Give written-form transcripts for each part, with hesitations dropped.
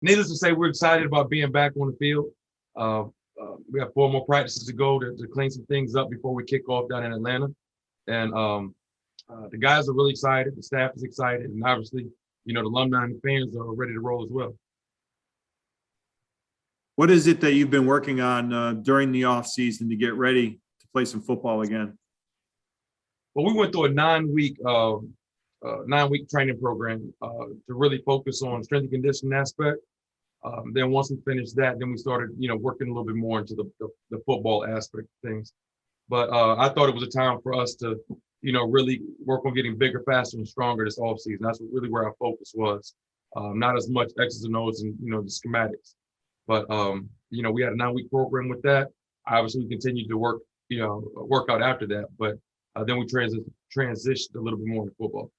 needless to say, we're excited about being back on the field. Uh, we have 4 more practices to go to clean some things up before we kick off down in Atlanta. And the guys are really excited. The staff is excited. And obviously, the alumni and the fans are ready to roll as well. What is it that you've been working on during the off season to get ready to play some football again? Well, we went through a 9-week training program to really focus on strength and conditioning aspect. Then once we finished that, then we started, working a little bit more into the football aspect of things. But I thought it was a time for us to, really work on getting bigger, faster, and stronger this offseason. That's really where our focus was. Not as much X's and O's and, the schematics. But, we had a 9-week program with that. Obviously, we continued to work out after that. But then we transitioned a little bit more into football.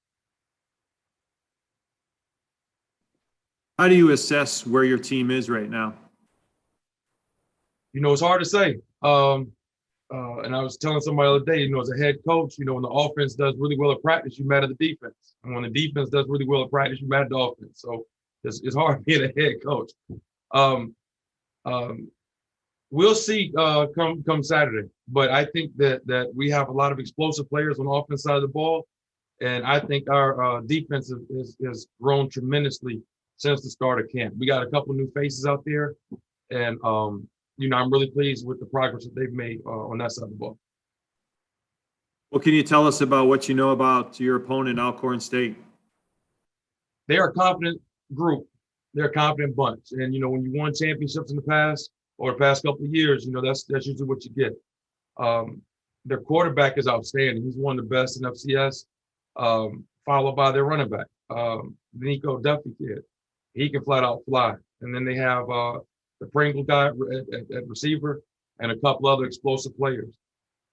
How do you assess where your team is right now? It's hard to say. And I was telling somebody the other day, as a head coach, when the offense does really well at practice, you mad at the defense. And when the defense does really well at practice, you mad at the offense. So it's hard being a head coach. We'll see come Saturday. But I think that we have a lot of explosive players on the offense side of the ball. And I think our defense has grown tremendously since the start of camp. We got a couple new faces out there. And, I'm really pleased with the progress that they've made on that side of the ball. What can you tell us about what you know about your opponent, Alcorn State? They are a confident group. They're a confident bunch. And, when you won championships in the past or the past couple of years, that's usually what you get. Their quarterback is outstanding. He's one of the best in FCS, followed by their running back, Nico Duffy kid. He can flat out fly. And then they have the Pringle guy at receiver and a couple other explosive players.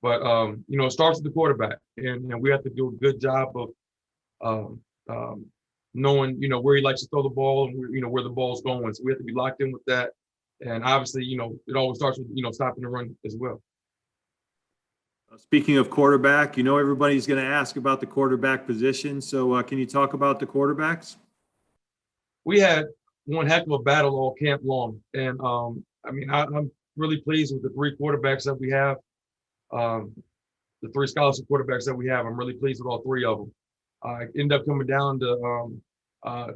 But, it starts with the quarterback. And we have to do a good job of knowing, where he likes to throw the ball and, where the ball's going. So we have to be locked in with that. And obviously, it always starts with, stopping the run as well. Speaking of quarterback, everybody's going to ask about the quarterback position. So can you talk about the quarterbacks? We had one heck of a battle all camp long. And, I'm really pleased with the 3 quarterbacks that we have. The 3 scholarship quarterbacks that we have, I'm really pleased with all 3 of them. I end up coming down to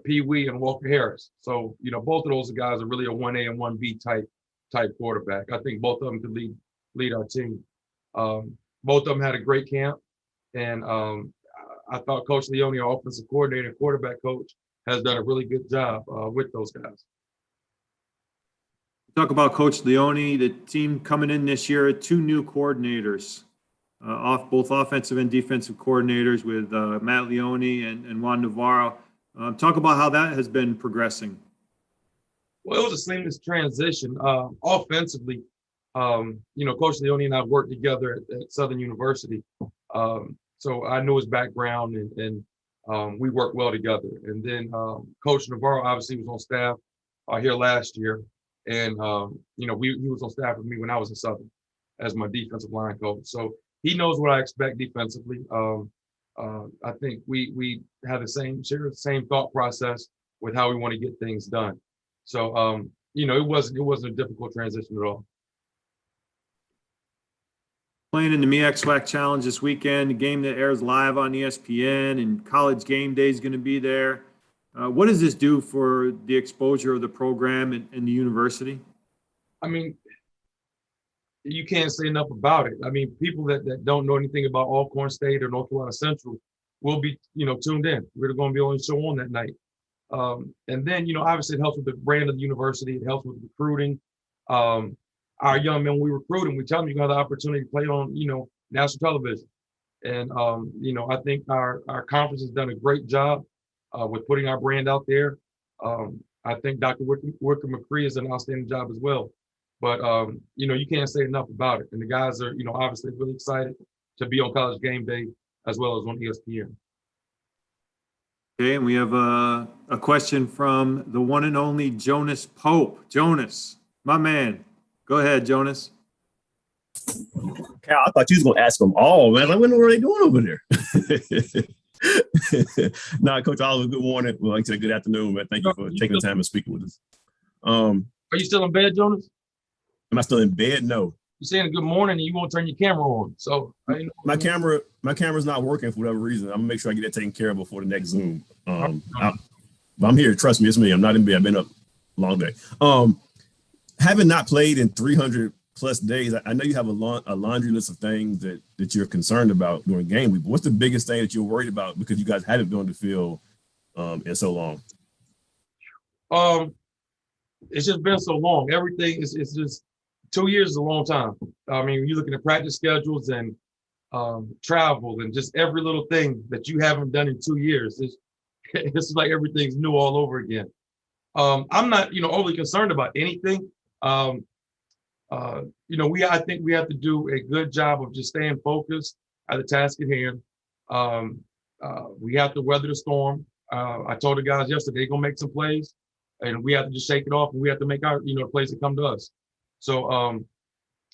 Pee Wee and Walker Harris. So, both of those guys are really a 1A and 1B type quarterback. I think both of them could lead our team. Both of them had a great camp. And I thought Coach Leone, our offensive coordinator and quarterback coach, has done a really good job with those guys. Talk about Coach Leone, the team coming in this year, 2 new coordinators, both offensive and defensive coordinators with Matt Leone and Juan Navarro. Talk about how that has been progressing. Well, it was a seamless transition. Offensively, Coach Leone and I worked together at Southern University. So I knew his background and we worked well together. And then Coach Navarro obviously was on staff here last year. And, he was on staff with me when I was in Southern as my defensive line coach. So he knows what I expect defensively. I think we have share the same thought process with how we want to get things done. So, it wasn't a difficult transition at all. Playing in the MEAC SWAC Challenge this weekend, a game that airs live on ESPN, and College Game Day is going to be there. What does this do for the exposure of the program and the university? You can't say enough about it. People that don't know anything about Alcorn State or North Carolina Central will be, tuned in. We're going to be on the show on that night. And then, obviously it helps with the brand of the university. It helps with recruiting. Our young men, when we recruit them, we tell them you're going to have the opportunity to play on, national television. And, I think our conference has done a great job with putting our brand out there. I think Dr. Wicker McCree has done an outstanding job as well. But, you can't say enough about it. And the guys are, obviously really excited to be on College Game Day as well as on ESPN. Okay, and we have a question from the one and only Jonas Pope. Jonas, my man. Go ahead, Jonas. Cal, I thought you was going to ask them all, man. Like, what are they doing over there? Coach Oliver, good morning. Well, like I said, good afternoon, man. Thank you for taking the time and speaking with us. Are you still in bed, Jonas? Am I still in bed? No. You're saying good morning and you won't turn your camera on. So My camera's not working for whatever reason. I'm gonna make sure I get that taken care of before the next Zoom. But I'm here. Trust me, it's me. I'm not in bed. I've been up a long day. Having not played in 300 plus days, I know you have a laundry list of things that you're concerned about during game week. But what's the biggest thing that you're worried about because you guys haven't been on the field in so long? It's just been so long. Everything is just 2 years is a long time. I mean, you're looking at practice schedules and travel and just every little thing that you haven't done in 2 years. It's like everything's new all over again. I'm not, overly concerned about anything. I think we have to do a good job of just staying focused at the task at hand. We have to weather the storm. I told the guys yesterday, they're gonna make some plays, and we have to just shake it off, and we have to make our, plays that come to us. So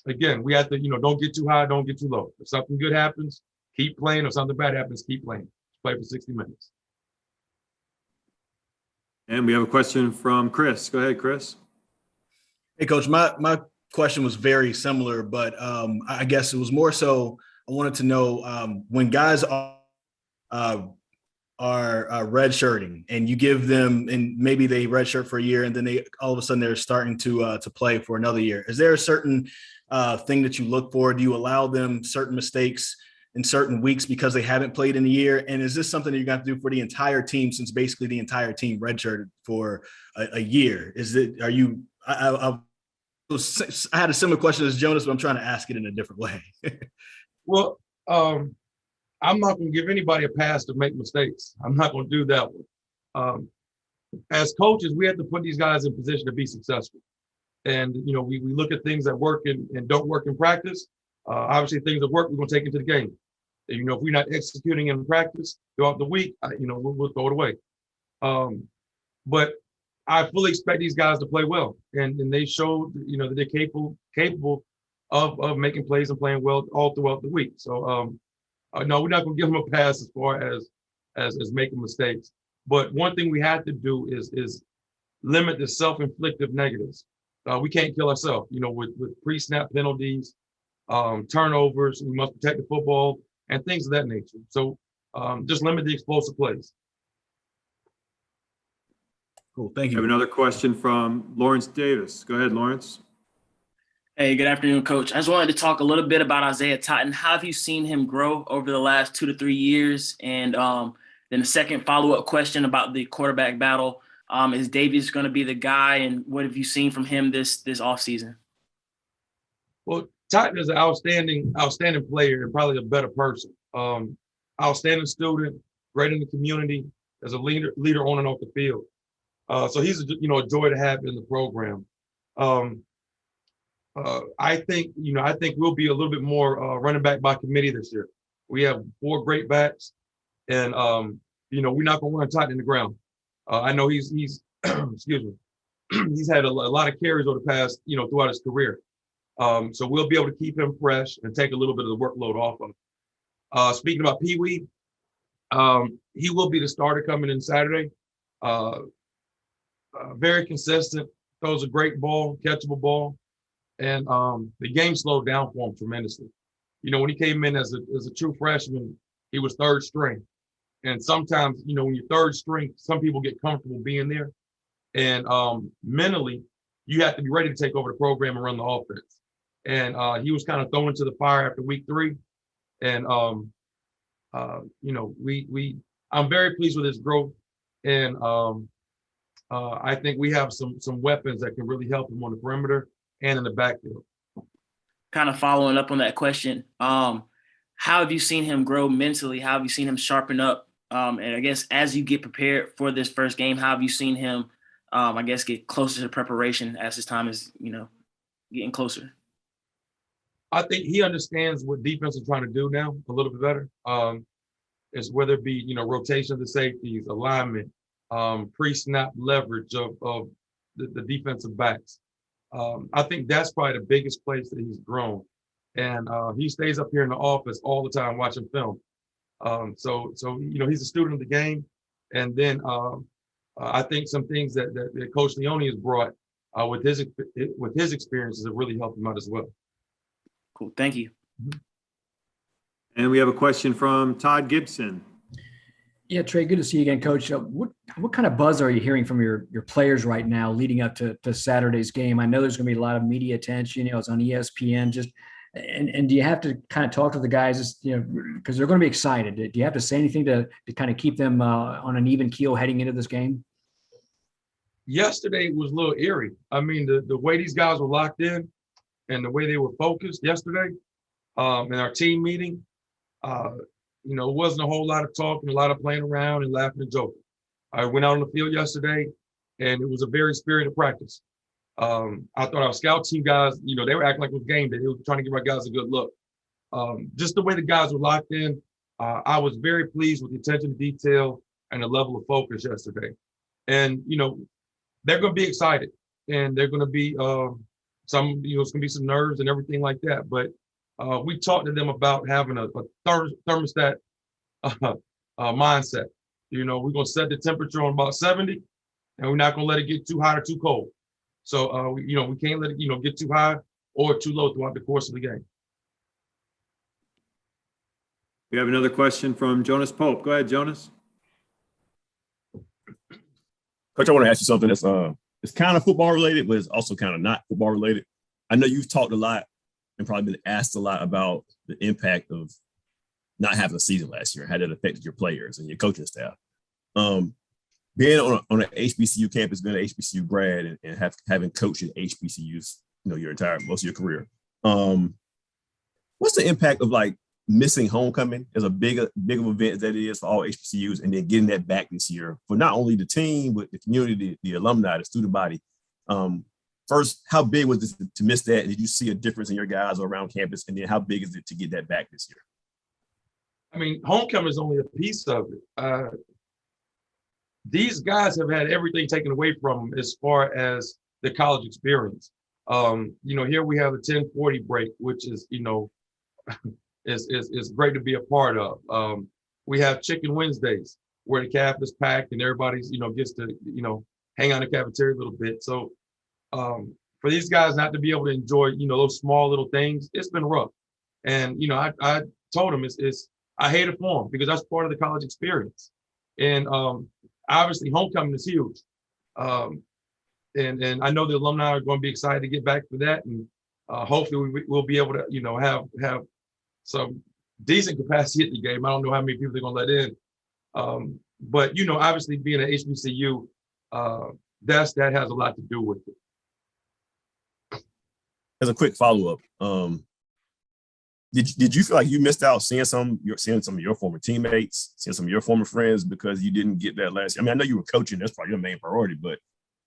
again, we have to, don't get too high, don't get too low. If something good happens, keep playing. If something bad happens, keep playing. Play for 60 minutes. And we have a question from Chris. Go ahead, Chris. Hey, Coach, my question was very similar, but I guess it was more so I wanted to know when guys are redshirting and you give them, and maybe they redshirt for a year and then they all of a sudden they're starting to play for another year. Is there a certain thing that you look for? Do you allow them certain mistakes in certain weeks because they haven't played in a year? And is this something that you're going to have to do for the entire team, since basically the entire team redshirted for a year? I had a similar question as Jonas, but I'm trying to ask it in a different way. Well, I'm not going to give anybody a pass to make mistakes. I'm not going to do that one. As coaches, we have to put these guys in position to be successful. And, we look at things that work and don't work in practice. Obviously, things that work, we're going to take into the game. And, if we're not executing in practice throughout the week, we'll throw it away. But I fully expect these guys to play well. And they showed, that they're capable of making plays and playing well all throughout the week. So, no, we're not going to give them a pass as far as making mistakes. But one thing we have to do is limit the self-inflicted negatives. We can't kill ourselves, with pre-snap penalties, turnovers. We must protect the football and things of that nature. So just limit the explosive plays. Cool. Thank you. I have another question from Lawrence Davis. Go ahead, Lawrence. Hey, good afternoon, Coach. I just wanted to talk a little bit about Isaiah Totten. How have you seen him grow over the last 2 to 3 years? And then the second follow-up question about the quarterback battle. Is Davies going to be the guy, and what have you seen from him this offseason? Well, Totten is an outstanding player and probably a better person. Outstanding student, great in the community, as a leader on and off the field. So he's a joy to have in the program. I think we'll be a little bit more running back by committee this year. We have 4 great backs, and we're not going to run Totten in the ground. I know he's excuse me, he's had a lot of carries over the past throughout his career. So we'll be able to keep him fresh and take a little bit of the workload off of him. Speaking about Pee Wee, he will be the starter coming in Saturday. Very consistent, throws a great ball, catchable ball, and the game slowed down for him tremendously. When he came in as a true freshman, he was third string, and sometimes when you're third string, some people get comfortable being there, and mentally you have to be ready to take over the program and run the offense. And he was kind of thrown into the fire after week 3, and I'm very pleased with his growth, and I think we have some weapons that can really help him on the perimeter and in the backfield. Kind of following up on that question, how have you seen him grow mentally? How have you seen him sharpen up? And I guess as you get prepared for this first game, how have you seen him, get closer to preparation as his time is, getting closer? I think he understands what defense is trying to do now a little bit better. It's whether it be, rotation of the safeties, alignment, pre-snap leverage of the defensive backs. I think that's probably the biggest place that he's grown. And he stays up here in the office all the time watching film. So he's a student of the game. And then I think some things that Coach Leone has brought with his experiences have really helped him out as well. Cool. Thank you. And we have a question from Todd Gibson. Yeah, Trey, good to see you again, Coach. What kind of buzz are you hearing from your players right now leading up to Saturday's game? I know there's going to be a lot of media attention. It's on ESPN. And do you have to kind of talk to the guys, because they're going to be excited? Do you have to say anything to kind of keep them on an even keel heading into this game? Yesterday was a little eerie. I mean, the way these guys were locked in and the way they were focused yesterday in our team meeting, it wasn't a whole lot of talking, a lot of playing around and laughing and joking. I went out on the field yesterday, and it was a very spirited practice. I thought our scout team guys, they were acting like it was game day. They were trying to give our guys a good look. Just the way the guys were locked in, I was very pleased with the attention to detail and the level of focus yesterday. And, they're going to be excited, and they're going to be it's going to be some nerves and everything like that. But we talked to them about having a thermostat mindset. We're going to set the temperature on about 70, and we're not going to let it get too hot or too cold. So, we can't let it, get too high or too low throughout the course of the game. We have another question from Jonas Pope. Go ahead, Jonas. Coach, I want to ask you something that's it's kind of football related, but it's also kind of not football related. I know you've talked a lot and probably been asked a lot about the impact of not having a season last year, how that affected your players and your coaching staff. Being on an HBCU campus, being an HBCU grad, and having coached at HBCUs, most of your career. What's the impact of missing homecoming as a big of event as that is for all HBCUs, and then getting that back this year for not only the team, but the community, the alumni, the student body? First, how big was this to miss that? Did you see a difference in your guys around campus? And then how big is it to get that back this year? I mean, homecoming is only a piece of it. These guys have had everything taken away from them as far as the college experience. Here we have a 10:40 break, which is, is great to be a part of. We have Chicken Wednesdays where the caf is packed and everybody's, gets to, hang out in the cafeteria a little bit. So for these guys not to be able to enjoy, those small little things, it's been rough. And, I told them I hate it for them because that's part of the college experience. And obviously homecoming is huge. And I know the alumni are going to be excited to get back for that. And hopefully we'll be able to, have some decent capacity at the game. I don't know how many people they're going to let in. But, obviously being an HBCU, that has a lot to do with it. As a quick follow-up, did you feel like you missed out seeing some of your former teammates, seeing some of your former friends because you didn't get that last year? I mean, I know you were coaching, that's probably your main priority, but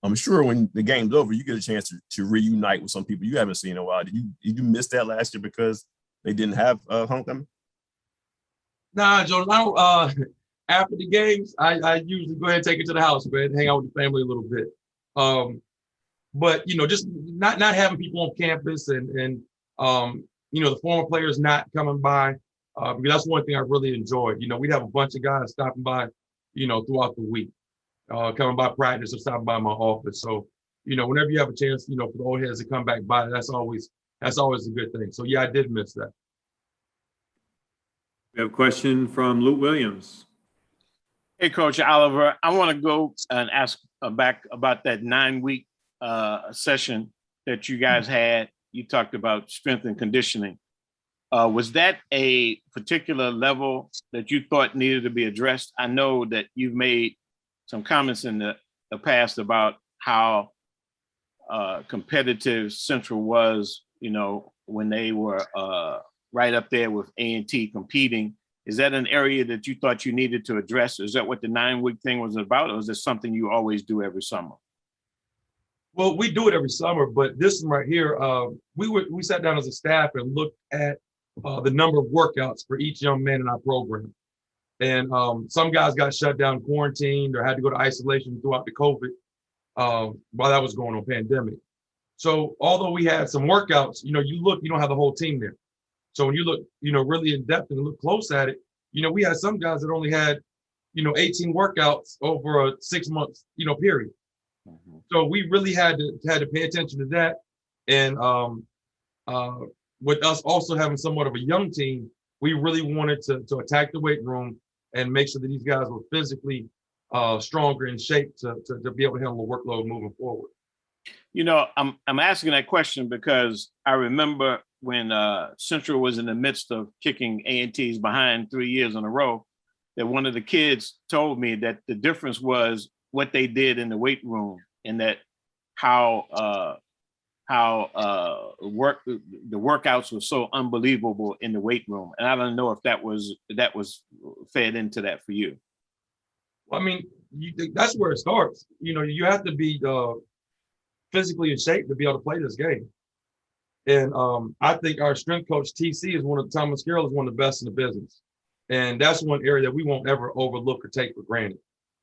I'm sure when the game's over, you get a chance to reunite with some people you haven't seen in a while. Did you miss that last year because they didn't have homecoming? Nah, Jordan, I don't, after the games, I usually go ahead and take it to the house, go ahead and hang out with the family a little bit. But, just not having people on campus and the former players not coming by, because that's one thing I really enjoyed. We'd have a bunch of guys stopping by, throughout the week, coming by practice or stopping by my office. So, whenever you have a chance, for the old heads to come back by, that's always a good thing. So, yeah, I did miss that. We have a question from Luke Williams. Hey, Coach Oliver, I want to go and ask back about that 9-week session that you guys had. You talked about strength and conditioning. Was that a particular level that you thought needed to be addressed? I know that you've made some comments in the past about how competitive Central was, when they were right up there with A&T competing. Is that an area that you thought you needed to address? Is that what the 9-week thing was about? Or is it something you always do every summer? Well, we do it every summer, but this one right here, we sat down as a staff and looked at the number of workouts for each young man in our program. And some guys got shut down, quarantined, or had to go to isolation throughout the COVID while that was going on, pandemic. So although we had some workouts, you don't have the whole team there. So when you look, really in depth and look close at it, we had some guys that only had, 18 workouts over a 6 month, period. So we really had to pay attention to that. And with us also having somewhat of a young team, we really wanted to attack the weight room and make sure that these guys were physically stronger in shape to be able to handle the workload moving forward. You know, I'm asking that question because I remember when Central was in the midst of kicking A&T's behind 3 years in a row, that one of the kids told me that the difference was what they did in the weight room, and that how the workouts were so unbelievable in the weight room. And I don't know if that was fed into that for you. Well, I mean, that's where it starts. You know, you have to be physically in shape to be able to play this game. And I think our strength coach, TC, Thomas Carroll is one of the best in the business. And that's one area that we won't ever overlook or take for granted.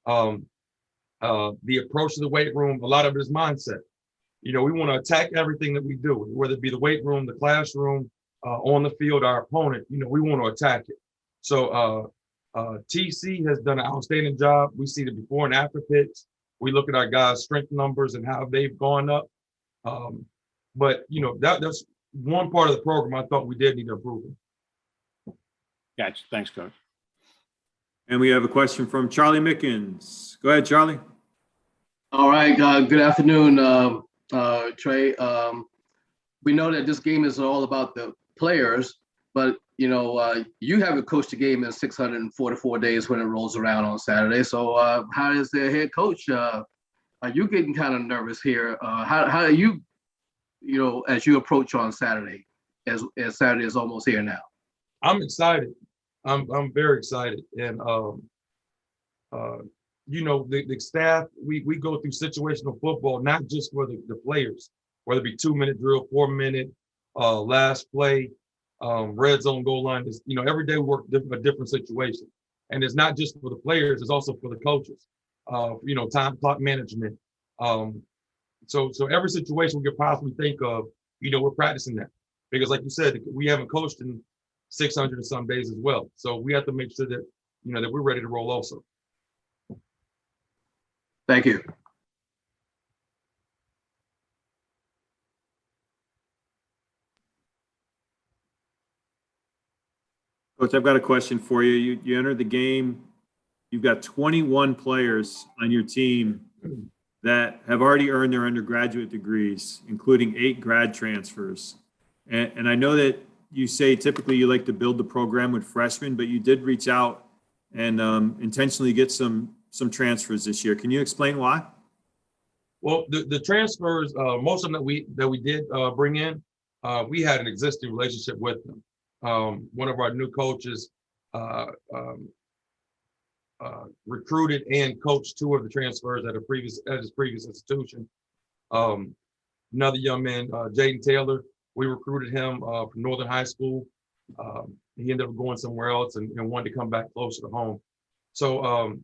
The approach to the weight room, a lot of it is mindset. You know, we want to attack everything that we do, whether it be the weight room, the classroom, on the field, our opponent, you know, we want to attack it. So TC has done an outstanding job. We see the before and after pics. We look at our guys' strength numbers and how they've gone up. But, you know, that's one part of the program I thought we did need to improve. Gotcha. Thanks, Coach. And we have a question from Charlie Mickens. Go ahead, Charlie. All right. Good afternoon, Trey. We know that this game is all about the players, but you know, you haven't coached a game in 644 days when it rolls around on Saturday. So how is the head coach? Are you getting kind of nervous here? How do you, you know, as you approach on Saturday, as Saturday is almost here now? I'm excited. I'm very excited. And you know, the staff, we go through situational football, not just for the players, whether it be 2-minute drill, 4-minute, last play, red zone goal line. Is, you know, every day we work a different situation. And it's not just for the players, it's also for the coaches. You know, time clock management. So every situation we could possibly think of, you know, we're practicing that. Because like you said, we haven't coached in 600 and some days as well. So we have to make sure that, you know, that we're ready to roll also. Thank you. Coach, I've got a question for you. You entered the game. You've got 21 players on your team that have already earned their undergraduate degrees, including 8 grad transfers. And I know that you say typically you like to build the program with freshmen, but you did reach out and intentionally get some transfers this year. Can you explain why? Well, the transfers, most of them that we did bring in, we had an existing relationship with them. One of our new coaches recruited and coached 2 of the transfers at his previous institution. Another young man, Jaden Taylor, we recruited him from Northern High School. He ended up going somewhere else and wanted to come back closer to home. So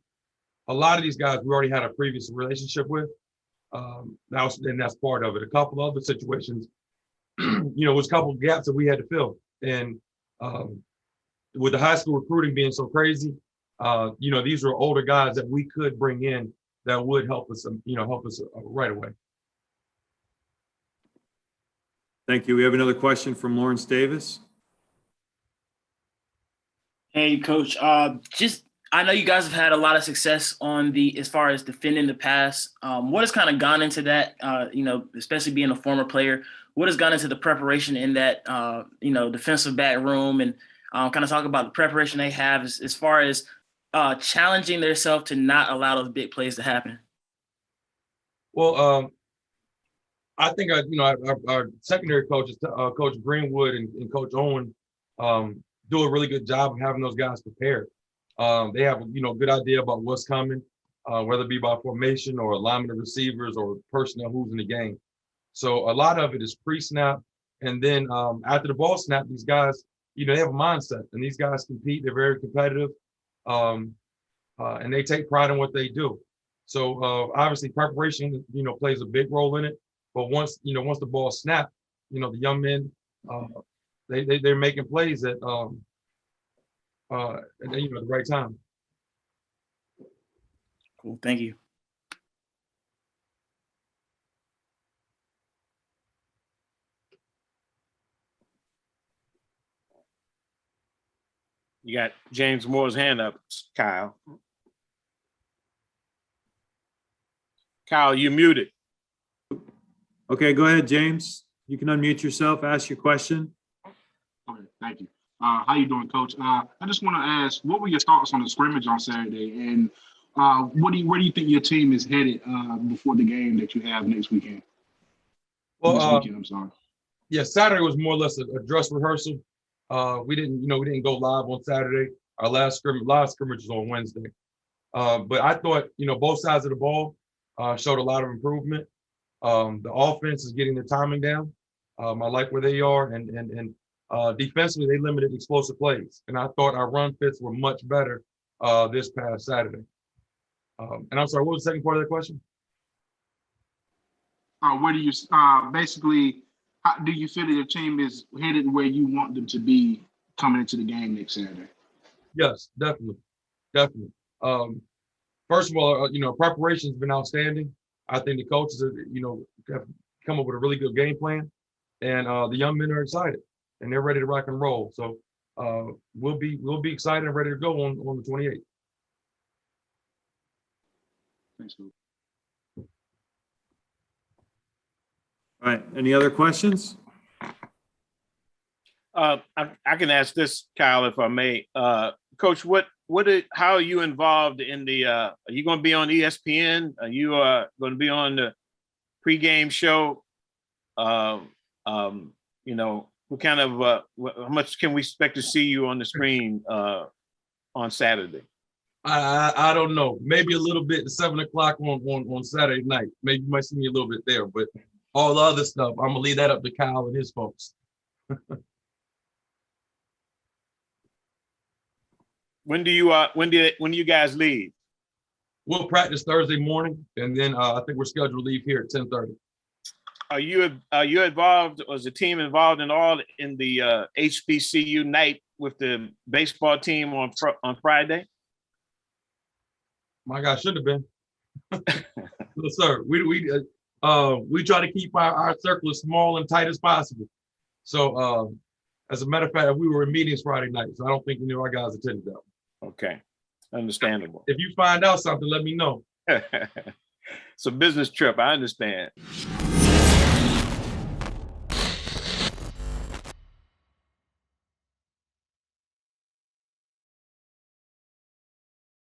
a lot of these guys we already had a previous relationship with. And that's part of it. A couple other situations, you know, was a couple of gaps that we had to fill. And with the high school recruiting being so crazy, you know, these were older guys that we could bring in that would help us, you know, right away. Thank you. We have another question from Lawrence Davis. Hey, Coach. I know you guys have had a lot of success as far as defending the pass. What has kind of gone into that? You know, especially being a former player, what has gone into the preparation in that you know, defensive back room, and kind of talk about the preparation they have as far as challenging themselves to not allow those big plays to happen? Well, I think you know, our secondary coaches, Coach Greenwood and Coach Owen, do a really good job of having those guys prepared. They have, you know, a good idea about what's coming, whether it be by formation or alignment of receivers or personnel who's in the game. So a lot of it is pre-snap. And then after the ball snap, these guys, you know, they have a mindset, and these guys compete. They're very competitive, and they take pride in what they do. So obviously preparation, you know, plays a big role in it. But once the ball snapped, you know, the young men, they're making plays at you know, the right time. Cool. Thank you. You got James Moore's hand up, Kyle. Kyle, you muted. Okay, go ahead, James. You can unmute yourself, ask your question. Okay, thank you. How you doing, Coach? I just want to ask, what were your thoughts on the scrimmage on Saturday, and where do you think your team is headed before the game that you have next weekend? Well, This weekend, I'm sorry. yeah, Saturday was more or less a dress rehearsal. We didn't go live on Saturday. Our last scrimmage was on Wednesday. But I thought, both sides of the ball showed a lot of improvement. The offense is getting their timing down. I like where they are, and defensively they limited explosive plays. And I thought our run fits were much better this past Saturday. And I'm sorry, what was the second part of that question? Where do you basically? How do you feel that your team is headed where you want them to be coming into the game next Saturday? Yes, definitely. First of all, preparation has been outstanding. I think the coaches have come up with a really good game plan, and the young men are excited and they're ready to rock and roll. So we'll be excited and ready to go on the 28th. Thanks, Coach. All right, any other questions? I can ask this, Kyle, if I may. Coach, how are you involved in the, are you going to be on ESPN? Are you going to be on the pregame show? What kind of, how much can we expect to see you on the screen on Saturday? I don't know. Maybe a little bit at 7 o'clock on Saturday night. Maybe you might see me a little bit there, but all the other stuff, I'm gonna leave that up to Kyle and his folks. When do you guys leave? We'll practice Thursday morning, and then I think we're scheduled to leave here at 10:30. Are you involved? Was the team involved in the HBCU night with the baseball team on Friday? My God, should have been. No, sir. We try to keep our circle as small and tight as possible. So, as a matter of fact, we were in meetings Friday night, so I don't think any of our guys attended that. Okay, understandable. If you find out something, let me know. It's a business trip. I understand.